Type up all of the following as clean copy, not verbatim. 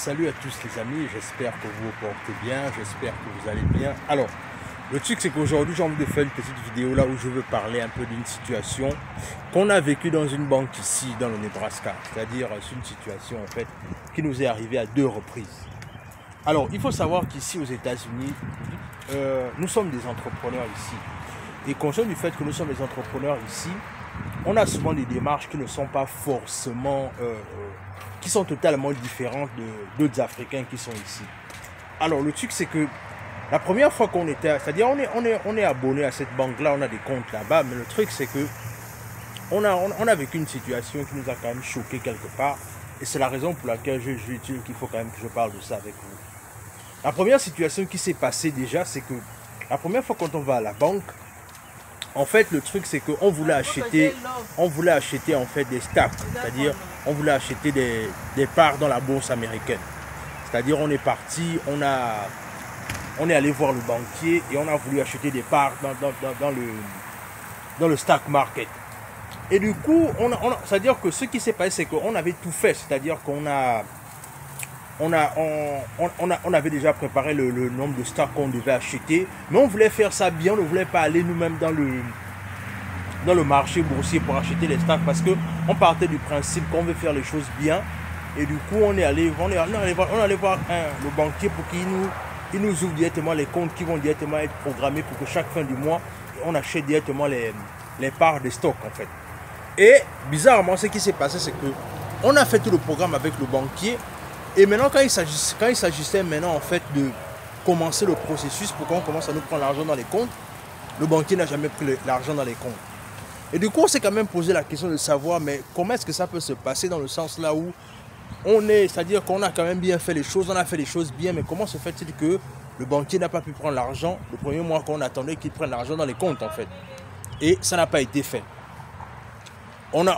Salut à tous les amis, j'espère que vous vous portez bien, j'espère que vous allez bien. Alors, le truc c'est qu'aujourd'hui j'ai envie de faire une petite vidéo là où je veux parler un peu d'une situation qu'on a vécue dans une banque ici dans le Nebraska. C'est-à-dire c'est une situation en fait qui nous est arrivée à 2 reprises. Alors, il faut savoir qu'ici aux États-Unis, nous sommes des entrepreneurs ici. Et conscient du fait que nous sommes des entrepreneurs ici, on a souvent des démarches qui ne sont pas forcément, qui sont totalement différentes d'autres Africains qui sont ici. Alors le truc c'est que la première fois qu'on était, c'est-à-dire on est abonné à cette banque-là, on a des comptes là-bas, mais le truc c'est que on a vécu une situation qui nous a quand même choqué quelque part, et c'est la raison pour laquelle je dis qu'il faut quand même que je parle de ça avec vous. La première situation qui s'est passée déjà, c'est que la première fois quand on va à la banque, en fait, le truc, c'est qu'on voulait acheter en fait des stocks, c'est-à-dire on voulait acheter des parts dans la bourse américaine. C'est-à-dire on est parti, on est allé voir le banquier et on a voulu acheter des parts dans le stock market. Et du coup, c'est-à-dire que ce qui s'est passé, c'est qu'on avait tout fait, c'est-à-dire qu'on on avait déjà préparé le nombre de stocks qu'on devait acheter, mais on voulait faire ça bien, on ne voulait pas aller nous-mêmes dans le marché boursier pour acheter les stocks parce qu'on partait du principe qu'on veut faire les choses bien. Et du coup, on est allé voir le banquier pour qu'il nous ouvre directement les comptes qui vont directement être programmés pour que chaque fin du mois, on achète directement les parts des stocks en fait. Et bizarrement, ce qui s'est passé, c'est que on a fait tout le programme avec le banquier. Et maintenant, quand il s'agissait maintenant en fait de commencer le processus pour qu'on commence à nous prendre l'argent dans les comptes, le banquier n'a jamais pris l'argent dans les comptes. Et du coup, on s'est quand même posé la question de savoir, mais comment est-ce que ça peut se passer dans le sens là où on est, c'est-à-dire qu'on a quand même bien fait les choses, on a fait les choses bien, mais comment se fait-il que le banquier n'a pas pu prendre l'argent le premier mois qu'on attendait qu'il prenne l'argent dans les comptes en fait. Et ça n'a pas été fait.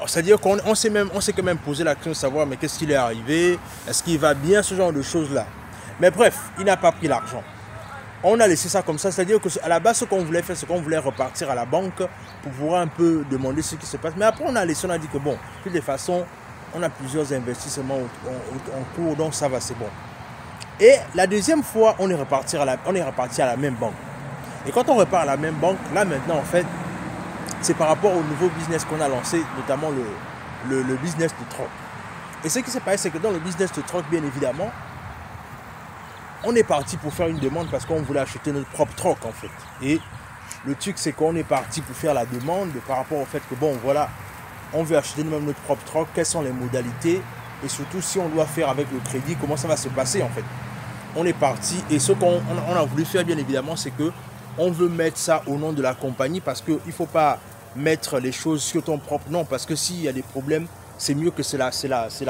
C'est-à-dire qu'on s'est quand même posé la question de savoir mais qu'est-ce qui est arrivé, est-ce qu'il va bien, ce genre de choses-là. Mais bref, il n'a pas pris l'argent. On a laissé ça comme ça, c'est-à-dire qu'à la base, ce qu'on voulait faire, c'est qu'on voulait repartir à la banque pour pouvoir un peu demander ce qui se passe. Mais après, on a dit que bon, de toutes les façons, on a plusieurs investissements en cours, donc ça va, c'est bon. Et la deuxième fois, on est reparti à la même banque. Et quand on repart à la même banque, là maintenant, en fait, c'est par rapport au nouveau business qu'on a lancé, notamment le business de troc. Et ce qui s'est passé, c'est que dans le business de troc, bien évidemment, on est parti pour faire une demande parce qu'on voulait acheter notre propre troc en fait. Et le truc, c'est qu'on est parti pour faire la demande par rapport au fait que bon, voilà, on veut acheter nous-mêmes notre propre troc, quelles sont les modalités et surtout si on doit faire avec le crédit, comment ça va se passer en fait. On est parti et ce qu'on a voulu faire, bien évidemment, c'est que on veut mettre ça au nom de la compagnie parce qu'il ne faut pas mettre les choses sur ton propre nom parce que s'il y a des problèmes, c'est mieux que c'est la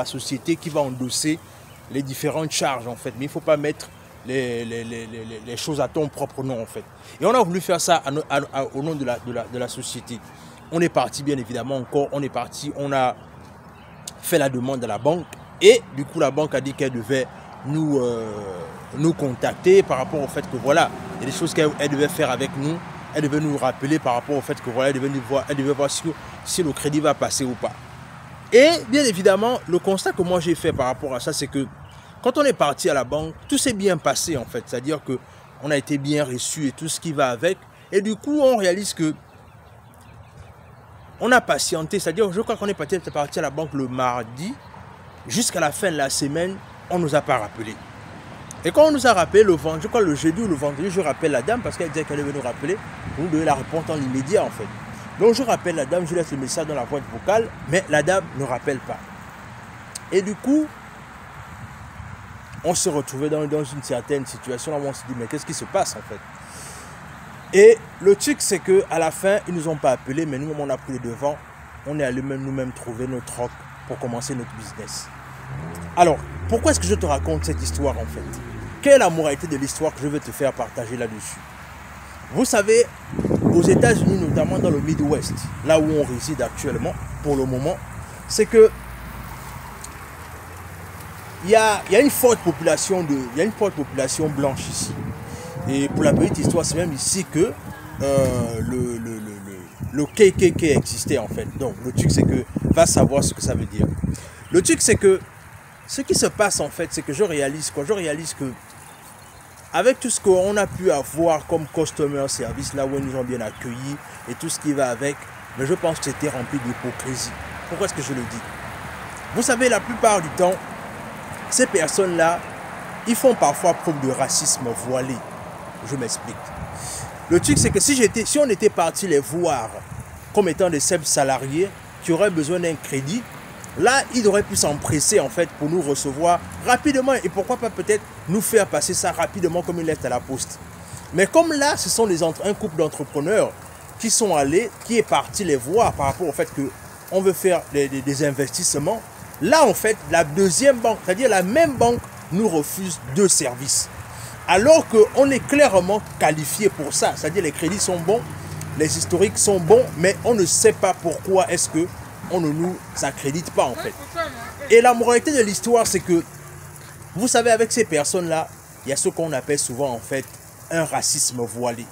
société qui va endosser les différentes charges en fait. Mais il ne faut pas mettre les choses à ton propre nom en fait. Et on a voulu faire ça au nom de la société. On est parti bien évidemment encore, on a fait la demande à la banque et du coup la banque a dit qu'elle devait nous contacter par rapport au fait que voilà, il y a des choses qu'elle devait faire avec nous, elle devait nous rappeler par rapport au fait que voilà, elle devait voir si le crédit va passer ou pas. Et bien évidemment, le constat que moi j'ai fait par rapport à ça, c'est que quand on est parti à la banque, tout s'est bien passé en fait, c'est-à-dire que on a été bien reçu et tout ce qui va avec, et du coup on réalise que on a patienté, c'est-à-dire je crois qu'on est parti à la banque le mardi, jusqu'à la fin de la semaine, on ne nous a pas rappelé. Et quand on nous a rappelé le vendredi, je crois le jeudi ou le vendredi, je rappelle la dame parce qu'elle disait qu'elle devait nous rappeler, nous devons la répondre en immédiat en fait. Donc je rappelle la dame, je laisse le message dans la boîte vocale, mais la dame ne rappelle pas. Et du coup, on se retrouvait dans une certaine situation là où on se dit mais qu'est-ce qui se passe en fait. Et le truc c'est qu'à la fin, ils ne nous ont pas appelés, mais nous-mêmes on a pris les devants, on est allé nous-mêmes trouver notre troc pour commencer notre business. Alors, pourquoi est-ce que je te raconte cette histoire en fait? Quelle est la moralité de l'histoire que je vais te faire partager là-dessus? Vous savez, aux États-Unis, notamment dans le Midwest, là où on réside actuellement, pour le moment, c'est que il y a une forte population blanche ici. Et pour la petite histoire, c'est même ici que le KKK existait en fait. Donc le truc c'est que, va savoir ce que ça veut dire. Le truc c'est que Ce qui se passe en fait, c'est que je réalise quoi? Je réalise que avec tout ce qu'on a pu avoir comme customer service, là où ils nous ont bien accueillis et tout ce qui va avec, mais je pense que c'était rempli d'hypocrisie. Pourquoi est-ce que je le dis? Vous savez, la plupart du temps, ces personnes-là, ils font parfois preuve de racisme voilé. Je m'explique. Le truc, c'est que si on était parti les voir comme étant des simples salariés qui auraient besoin d'un crédit, là, ils auraient pu s'empresser en fait pour nous recevoir rapidement et pourquoi pas peut-être nous faire passer ça rapidement comme une lettre à la poste. Mais comme là, ce sont un couple d'entrepreneurs qui sont allés, qui est parti les voir par rapport au fait qu'on veut faire des investissements, là en fait, la deuxième banque, c'est-à-dire la même banque, nous refuse 2 services. Alors qu'on est clairement qualifié pour ça, c'est-à-dire les crédits sont bons, les historiques sont bons, mais on ne sait pas pourquoi est-ce que on ne nous accrédite pas en fait. Et la moralité de l'histoire, c'est que, vous savez, avec ces personnes-là, il y a ce qu'on appelle souvent en fait un racisme voilé.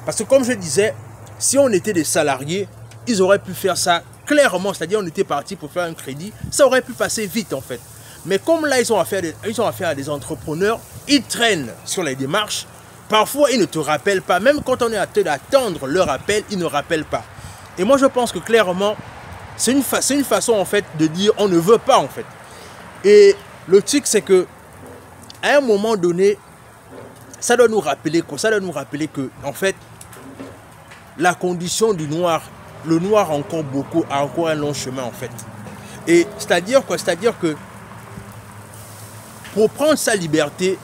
Parce que comme je disais, si on était des salariés, ils auraient pu faire ça clairement, c'est-à-dire on était parti pour faire un crédit, ça aurait pu passer vite en fait. Mais comme là, ils ont affaire à des entrepreneurs, ils traînent sur les démarches, parfois ils ne te rappellent pas, même quand on est à d'attendre leur appel, ils ne rappellent pas. Et moi je pense que clairement, c'est une façon en fait de dire on ne veut pas en fait. Et le truc c'est que à un moment donné, ça doit nous rappeler quoi? Ça doit nous rappeler que en fait la condition du noir, le noir a encore un long chemin en fait. Et c'est-à-dire quoi? C'est-à-dire que pour prendre sa liberté,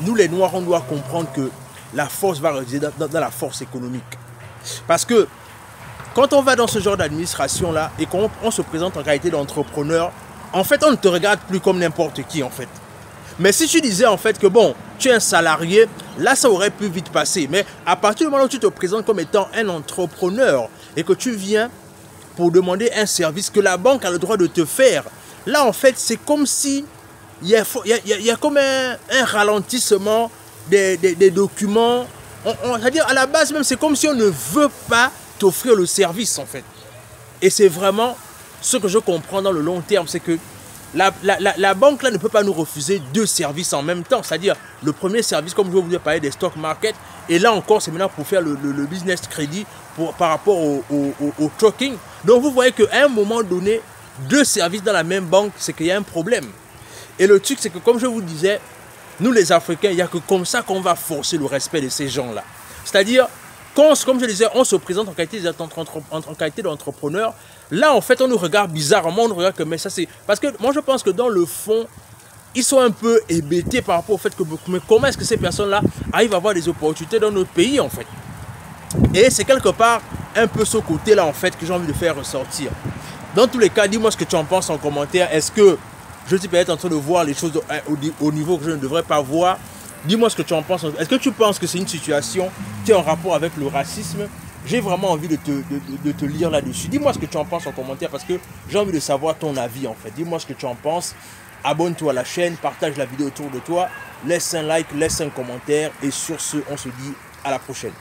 nous les noirs on doit comprendre que la force va résider dans la force économique. Parce que quand on va dans ce genre d'administration-là et qu'on se présente en qualité d'entrepreneur, en fait, on ne te regarde plus comme n'importe qui, en fait. Mais si tu disais, en fait, que bon, tu es un salarié, là, ça aurait pu vite passer. Mais à partir du moment où tu te présentes comme étant un entrepreneur et que tu viens pour demander un service que la banque a le droit de te faire, là, en fait, c'est comme si il y a comme un ralentissement des documents. C'est-à-dire, à la base même, c'est comme si on ne veut pas t'offrir le service en fait. Et c'est vraiment ce que je comprends dans le long terme, c'est que la banque là ne peut pas nous refuser 2 services en même temps. C'est-à-dire le premier service, comme je vous ai parlé des stock market, et là encore c'est maintenant pour faire le business crédit par rapport au trucking. Donc vous voyez qu'à un moment donné, 2 services dans la même banque, c'est qu'il y a un problème. Et le truc c'est que comme je vous disais, nous les Africains, il n'y a que comme ça qu'on va forcer le respect de ces gens-là. C'est-à-dire, comme je disais, on se présente en qualité d'entrepreneur. Là, en fait, on nous regarde bizarrement. On nous regarde que, mais ça, c'est... Parce que moi, je pense que dans le fond, ils sont un peu hébétés par rapport au fait que... Mais comment est-ce que ces personnes-là arrivent à avoir des opportunités dans notre pays, en fait? Et c'est quelque part un peu ce côté-là, en fait, que j'ai envie de faire ressortir. Dans tous les cas, dis-moi ce que tu en penses en commentaire. Est-ce que je suis peut-être en train de voir les choses au niveau que je ne devrais pas voir? Dis-moi ce que tu en penses. Est-ce que tu penses que c'est une situation qui est en rapport avec le racisme? J'ai vraiment envie de te lire là-dessus. Dis-moi ce que tu en penses en commentaire parce que j'ai envie de savoir ton avis en fait. Dis-moi ce que tu en penses. Abonne-toi à la chaîne, partage la vidéo autour de toi, laisse un like, laisse un commentaire et sur ce, on se dit à la prochaine.